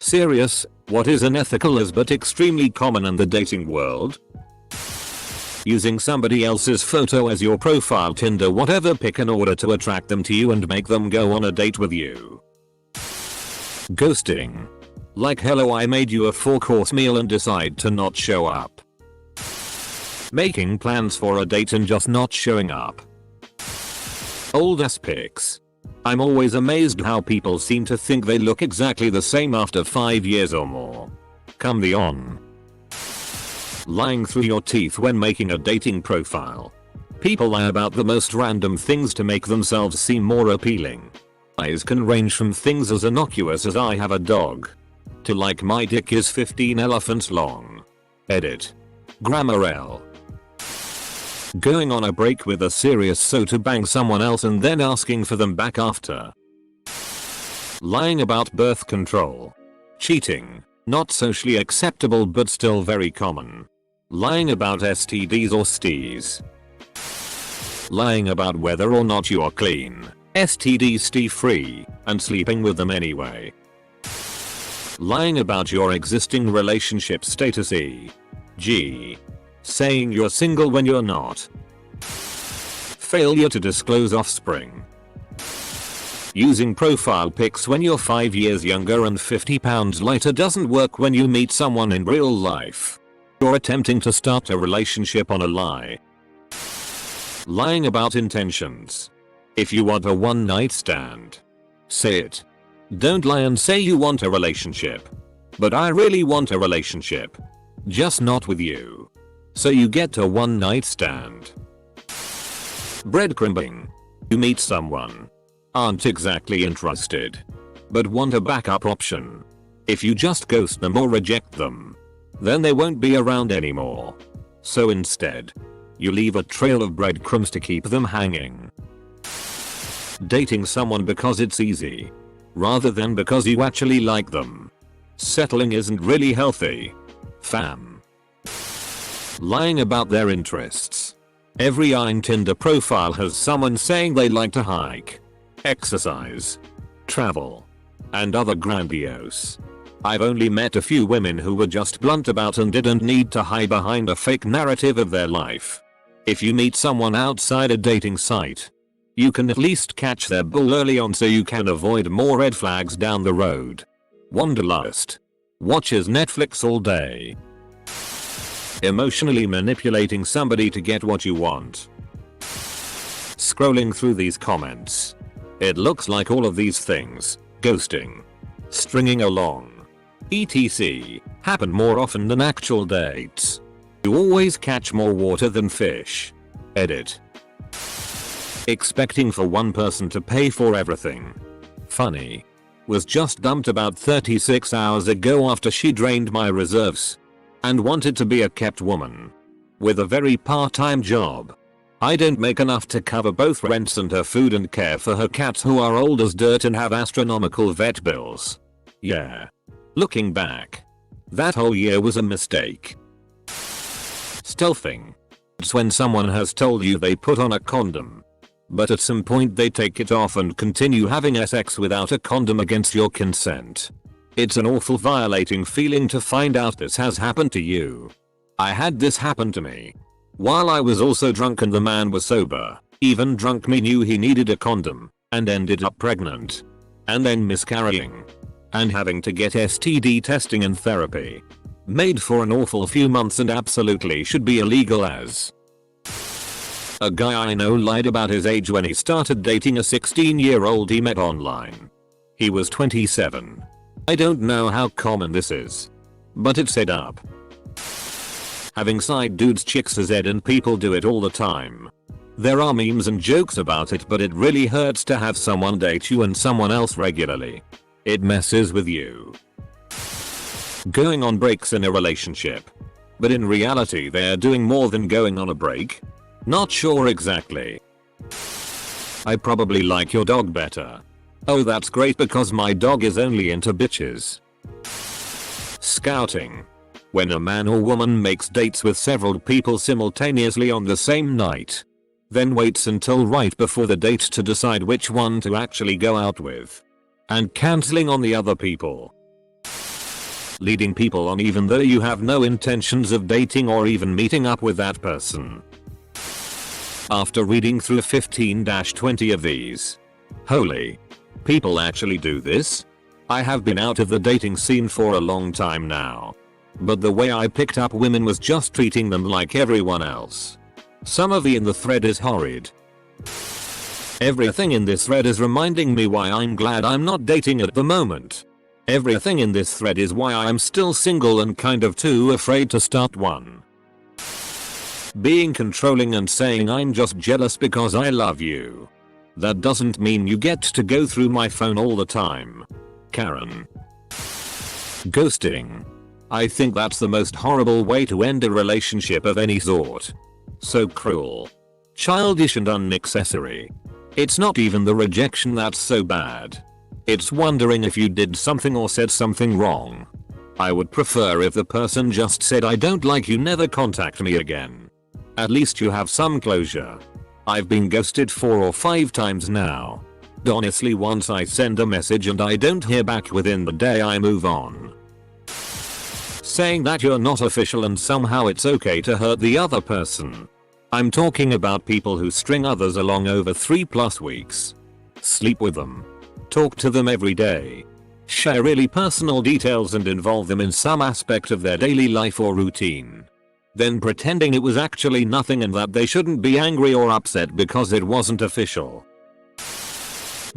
Serious, what is unethical is but extremely common in the dating world. Using somebody else's photo as your profile, Tinder, whatever pic in order to attract them to you and make them go on a date with you. Ghosting. Like, hello, I made you a 4-course meal and decide to not show up. Making plans for a date and just not showing up. Old ass pics. I'm always amazed how people seem to think they look exactly the same after 5 years or more. Come the on. Lying through your teeth when making a dating profile. People lie about the most random things to make themselves seem more appealing. Lies can range from things as innocuous as "I have a dog" to like "my dick is 15 elephants long." Edit. Grammar L. Going on a break with a serious so to bang someone else and then asking for them back after. Lying about birth control. Cheating. Not socially acceptable but still very common. Lying about STDs or STIs. Lying about whether or not you are clean, STD STI free, and sleeping with them anyway. Lying about your existing relationship status e.g. saying you're single when you're not. Failure to disclose offspring. Using profile pics when you're 5 years younger and 50 pounds lighter doesn't work when you meet someone in real life. You're attempting to start a relationship on a lie. Lying about intentions. If you want a one-night stand, say it. Don't lie and say you want a relationship. But I really want a relationship. Just not with you. So you get a one-night stand. Breadcrumbing. You meet someone. Aren't exactly interested. But want a backup option. If you just ghost them or reject them, then they won't be around anymore. So instead, you leave a trail of breadcrumbs to keep them hanging. Dating someone because it's easy, rather than because you actually like them. Settling isn't really healthy. Fam. Lying about their interests. Every Tinder profile has someone saying they like to hike, exercise, travel, and other grandiose. I've only met a few women who were just blunt about and didn't need to hide behind a fake narrative of their life. If you meet someone outside a dating site, you can at least catch their bull early on so you can avoid more red flags down the road. Wanderlust. Watches Netflix all day. Emotionally manipulating somebody to get what you want. Scrolling through these comments. It looks like all of these things, ghosting, stringing along, etc., happen more often than actual dates. You always catch more water than fish. Edit. Expecting for one person to pay for everything. Funny. Was just dumped about 36 hours ago after she drained my reserves. And wanted to be a kept woman. With a very part-time job. I don't make enough to cover both rents and her food and care for her cats who are old as dirt and have astronomical vet bills. Yeah. Looking back, that whole year was a mistake. Stealthing. It's when someone has told you they put on a condom, but at some point they take it off and continue having sex without a condom against your consent. It's an awful violating feeling to find out this has happened to you. I had this happen to me. While I was also drunk and the man was sober. Even drunk me knew he needed a condom, and ended up pregnant. And then miscarrying. And having to get STD testing and therapy. Made for an awful few months and absolutely should be illegal as. A guy I know lied about his age when he started dating a 16-year-old he met online. He was 27. I don't know how common this is, but it's set up. Having side dudes chicks as Ed and people do it all the time. There are memes and jokes about it, but it really hurts to have someone date you and someone else regularly. It messes with you. Going on breaks in a relationship. But in reality they're doing more than going on a break. Not sure exactly. I probably like your dog better. Oh, that's great because my dog is only into bitches. Scouting. When a man or woman makes dates with several people simultaneously on the same night. Then waits until right before the date to decide which one to actually go out with. And cancelling on the other people. Leading people on even though you have no intentions of dating or even meeting up with that person. After reading through 15-20 of these. Holy. People actually do this? I have been out of the dating scene for a long time now. But the way I picked up women was just treating them like everyone else. Some of in the thread is horrid. Everything in this thread is reminding me why I'm glad I'm not dating at the moment. Everything in this thread is why I'm still single and kind of too afraid to start one. Being controlling and saying I'm just jealous because I love you. That doesn't mean you get to go through my phone all the time. Karen. Ghosting. I think that's the most horrible way to end a relationship of any sort. So cruel. Childish and unnecessary. It's not even the rejection that's so bad. It's wondering if you did something or said something wrong. I would prefer if the person just said I don't like you, never contact me again. At least you have some closure. I've been ghosted 4 or 5 times now. Honestly, once I send a message and I don't hear back within the day, I move on. Saying that you're not official and somehow it's okay to hurt the other person. I'm talking about people who string others along over 3+ weeks. Sleep with them. Talk to them every day. Share really personal details and involve them in some aspect of their daily life or routine. Then pretending it was actually nothing and that they shouldn't be angry or upset because it wasn't official.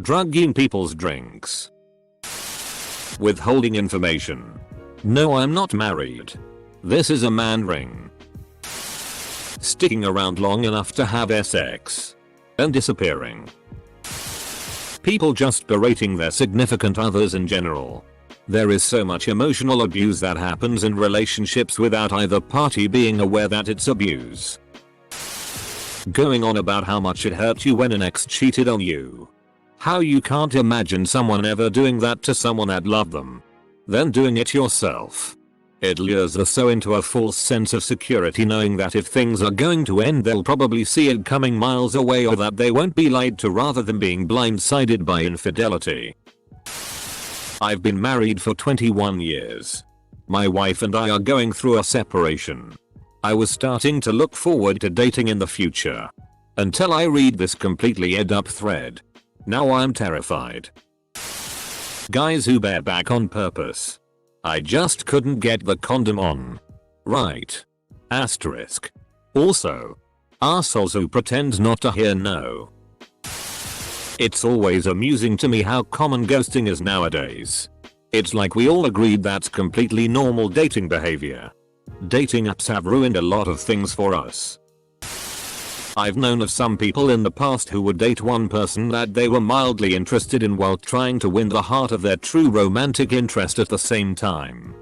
Drugging people's drinks. Withholding information. No, I'm not married. This is a man ring. Sticking around long enough to have sex. And disappearing. People just berating their significant others in general. There is so much emotional abuse that happens in relationships without either party being aware that it's abuse. Going on about how much it hurt you when an ex cheated on you. How you can't imagine someone ever doing that to someone that loved them. Then doing it yourself. It lures us so into a false sense of security, knowing that if things are going to end they'll probably see it coming miles away, or that they won't be lied to, rather than being blindsided by infidelity. I've been married for 21 years. My wife and I are going through a separation. I was starting to look forward to dating in the future. Until I read this completely ed-up thread. Now I'm terrified. Guys who bear back on purpose. I just couldn't get the condom on. Right. Asterisk. Also. Assholes who pretend not to hear no. It's always amusing to me how common ghosting is nowadays. It's like we all agreed that's completely normal dating behavior. Dating apps have ruined a lot of things for us. I've known of some people in the past who would date one person that they were mildly interested in while trying to win the heart of their true romantic interest at the same time.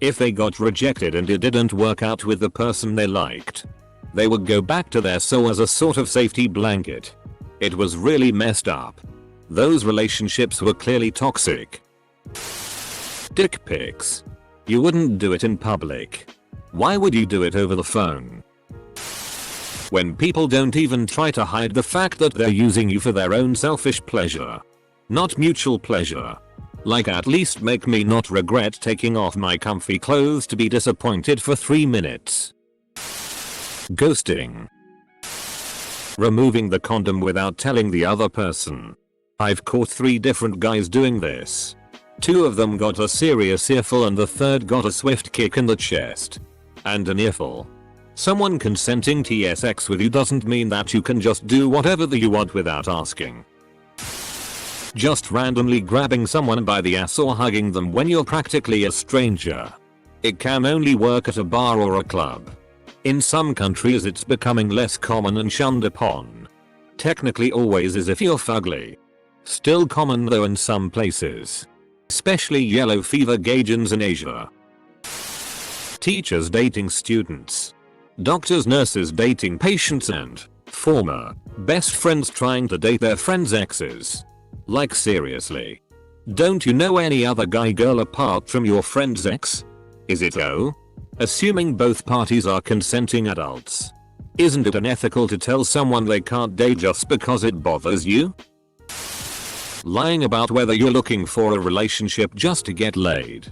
If they got rejected and it didn't work out with the person they liked, they would go back to their soul as a sort of safety blanket. It was really messed up. Those relationships were clearly toxic. Dick pics. You wouldn't do it in public. Why would you do it over the phone? When people don't even try to hide the fact that they're using you for their own selfish pleasure. Not mutual pleasure. Like, at least make me not regret taking off my comfy clothes to be disappointed for 3 minutes. Ghosting. Removing the condom without telling the other person. I've caught 3 different guys doing this. 2 of them got a serious earful and the third got a swift kick in the chest. And an earful. Someone consenting to sex with you doesn't mean that you can just do whatever you want without asking. Just randomly grabbing someone by the ass or hugging them when you're practically a stranger. It can only work at a bar or a club. In some countries it's becoming less common and shunned upon. Technically always is if you're fugly. Still common though in some places. Especially yellow fever gauges in Asia. Teachers dating students. Doctors, nurses dating patients, and former best friends trying to date their friends' exes. Like, seriously. Don't you know any other guy girl apart from your friend's ex? Is it assuming both parties are consenting adults? Isn't it unethical to tell someone they can't date just because it bothers you? Lying about whether you're looking for a relationship just to get laid.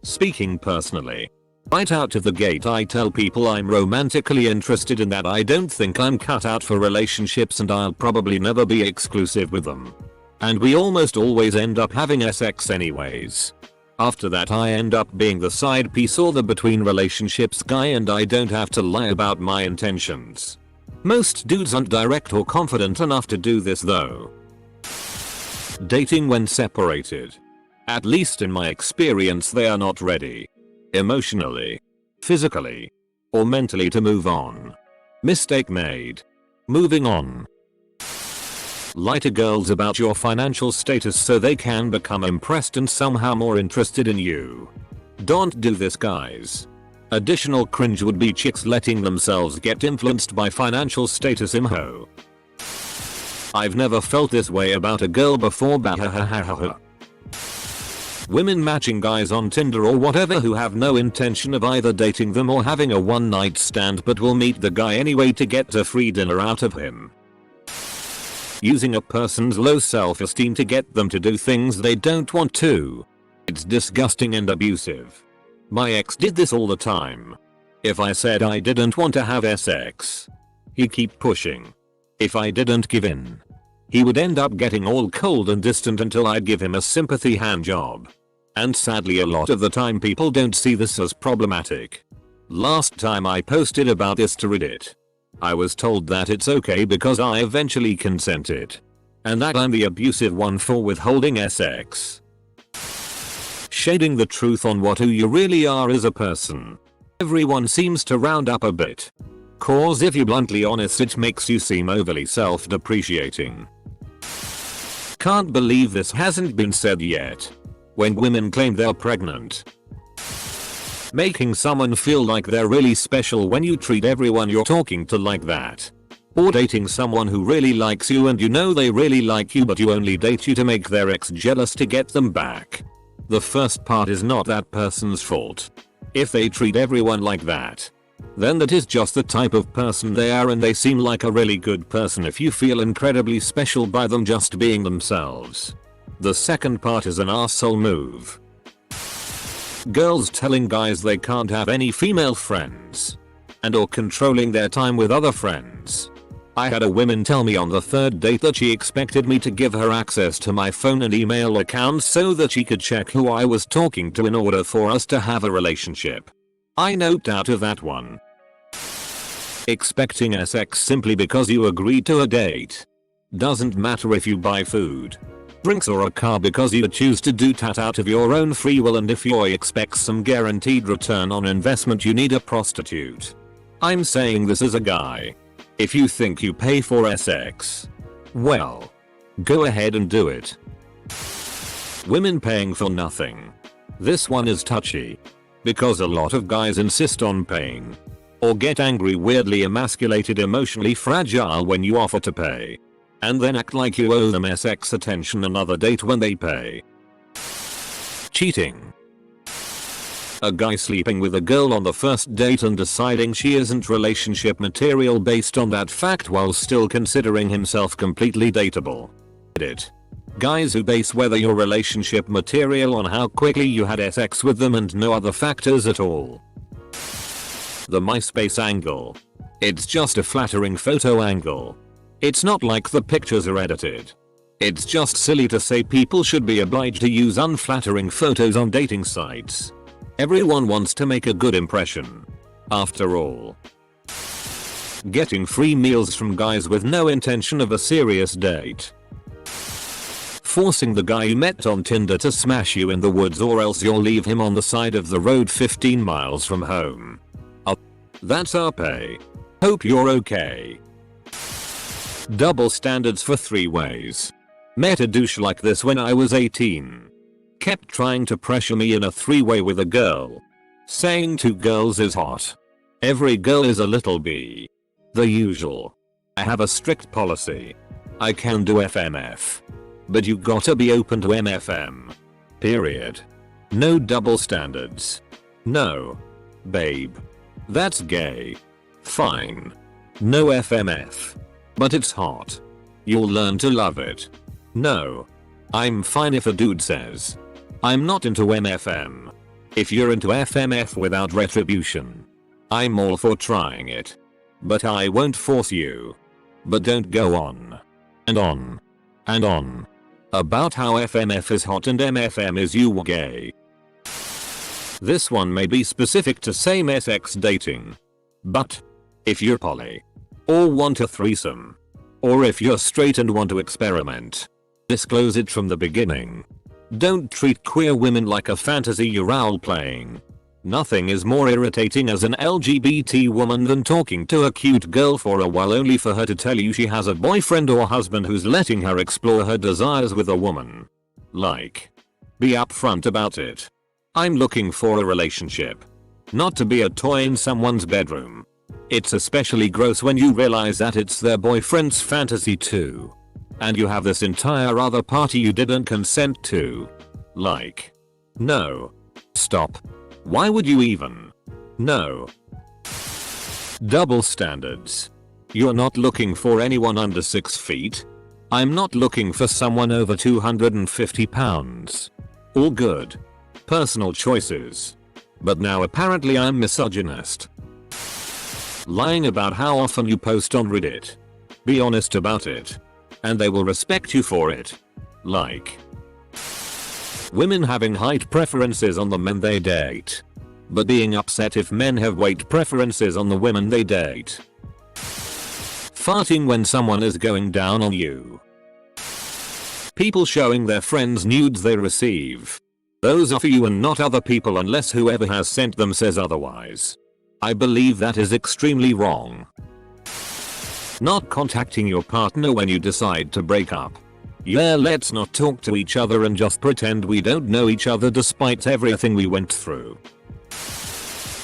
Speaking personally, right out of the gate I tell people I'm romantically interested and that I don't think I'm cut out for relationships and I'll probably never be exclusive with them. And we almost always end up having sex anyways. After that I end up being the side piece or the between relationships guy and I don't have to lie about my intentions. Most dudes aren't direct or confident enough to do this though. Dating when separated. At least in my experience they are not ready. Emotionally, physically, or mentally to move on. Mistake made. Moving on. Lie to girls about your financial status so they can become impressed and somehow more interested in you. Don't do this guys. Additional cringe would be chicks letting themselves get influenced by financial status imho. I've never felt this way about a girl before bahahahaha. Women matching guys on Tinder or whatever who have no intention of either dating them or having a one night stand but will meet the guy anyway to get a free dinner out of him. Using a person's low self-esteem to get them to do things they don't want to. It's disgusting and abusive. My ex did this all the time. If I said I didn't want to have sex, he'd keep pushing. If I didn't give in, he would end up getting all cold and distant until I'd give him a sympathy hand job. And sadly a lot of the time people don't see this as problematic. Last time I posted about this to Reddit, I was told that it's okay because I eventually consented. And that I'm the abusive one for withholding sex. Shading the truth on who you really are as a person. Everyone seems to round up a bit. Cause if you're bluntly honest it makes you seem overly self-depreciating. Can't believe this hasn't been said yet. When women claim they're pregnant. Making someone feel like they're really special when you treat everyone you're talking to like that. Or dating someone who really likes you and you know they really like you but you only date you to make their ex jealous to get them back. The first part is not that person's fault. If they treat everyone like that, then that is just the type of person they are and they seem like a really good person if you feel incredibly special by them just being themselves. The second part is an arsehole move. Girls telling guys they can't have any female friends. And or controlling their time with other friends. I had a woman tell me on the third date that she expected me to give her access to my phone and email accounts so that she could check who I was talking to in order for us to have a relationship. I noped out of that one. Expecting sex simply because you agreed to a date. Doesn't matter if you buy food, drinks or a car because you choose to do that out of your own free will and if you expect some guaranteed return on investment you need a prostitute. I'm saying this as a guy. If you think you pay for sex, well, go ahead and do it. Women paying for nothing. This one is touchy. Because a lot of guys insist on paying. Or get angry, weirdly emasculated, emotionally fragile when you offer to pay. And then act like you owe them sex attention another date when they pay. Cheating. A guy sleeping with a girl on the first date and deciding she isn't relationship material based on that fact while still considering himself completely dateable. Guys who base whether you're relationship material on how quickly you had sex with them and no other factors at all. The MySpace angle. It's just a flattering photo angle. It's not like the pictures are edited. It's just silly to say people should be obliged to use unflattering photos on dating sites. Everyone wants to make a good impression. After all. Getting free meals from guys with no intention of a serious date. Forcing the guy you met on Tinder to smash you in the woods or else you'll leave him on the side of the road 15 miles from home. That's our pay. Hope you're okay. Double standards for three ways. Met a douche like this when I was 18. Kept trying to pressure me in a three-way with a girl. Saying two girls is hot. Every girl is a little bee. The usual. I have a strict policy. I can do FMF. But you gotta be open to MFM. Period. No double standards. No. Babe. That's gay. Fine. No FMF. But it's hot. You'll learn to love it. No. I'm fine if a dude says, I'm not into MFM. If you're into FMF without retribution, I'm all for trying it. But I won't force you. But don't go on and on and on about how FMF is hot and MFM is you gay. This one may be specific to same-sex dating. But if you're poly, or want a threesome, or if you're straight and want to experiment, disclose it from the beginning. Don't treat queer women like a fantasy you're role-playing. Nothing is more irritating as an LGBT woman than talking to a cute girl for a while only for her to tell you she has a boyfriend or husband who's letting her explore her desires with a woman. Like, be upfront about it. I'm looking for a relationship, not to be a toy in someone's bedroom. It's especially gross when you realize that it's their boyfriend's fantasy too. And you have this entire other party you didn't consent to. Like, no. Stop. Why would you even? No. Double standards. You're not looking for anyone under 6 feet. I'm not looking for someone over 250 pounds. All good. Personal choices. But now apparently I'm misogynist. Lying about how often you post on Reddit. Be honest about it. And they will respect you for it. Like, women having height preferences on the men they date, but being upset if men have weight preferences on the women they date. Farting when someone is going down on you. People showing their friends nudes they receive. Those are for you and not other people unless whoever has sent them says otherwise. I believe that is extremely wrong. Not contacting your partner when you decide to break up. Yeah, let's not talk to each other and just pretend we don't know each other despite everything we went through.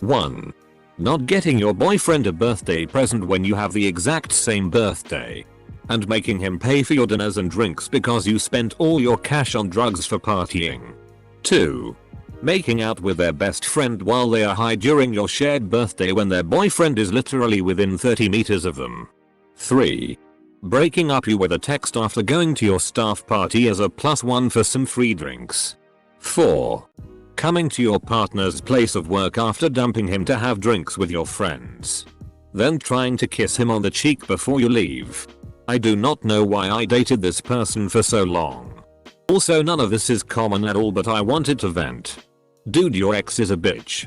1. Not getting your boyfriend a birthday present when you have the exact same birthday. And making him pay for your dinners and drinks because you spent all your cash on drugs for partying. 2. Making out with their best friend while they are high during your shared birthday when their boyfriend is literally within 30 meters of them. 3. Breaking up you with a text after going to your staff party as a +1 for some free drinks. 4. Coming to your partner's place of work after dumping him to have drinks with your friends. Then trying to kiss him on the cheek before you leave. I do not know why I dated this person for so long. Also, none of this is common at all, but I wanted to vent. Dude, your ex is a bitch.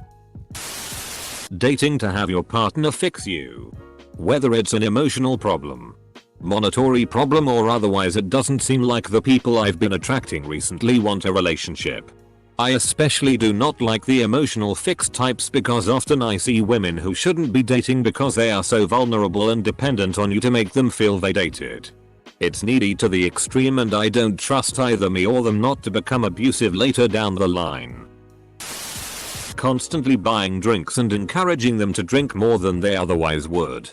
Dating to have your partner fix you. Whether it's an emotional problem, monetary problem or otherwise, it doesn't seem like the people I've been attracting recently want a relationship. I especially do not like the emotional fix types because often I see women who shouldn't be dating because they are so vulnerable and dependent on you to make them feel they dated. It's needy to the extreme and I don't trust either me or them not to become abusive later down the line. Constantly buying drinks and encouraging them to drink more than they otherwise would.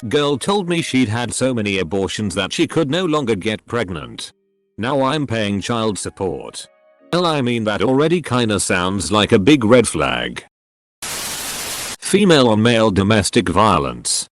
Girl told me she'd had so many abortions that she could no longer get pregnant. Now I'm paying child support. Well, I mean, that already kinda sounds like a big red flag. Female on male domestic violence.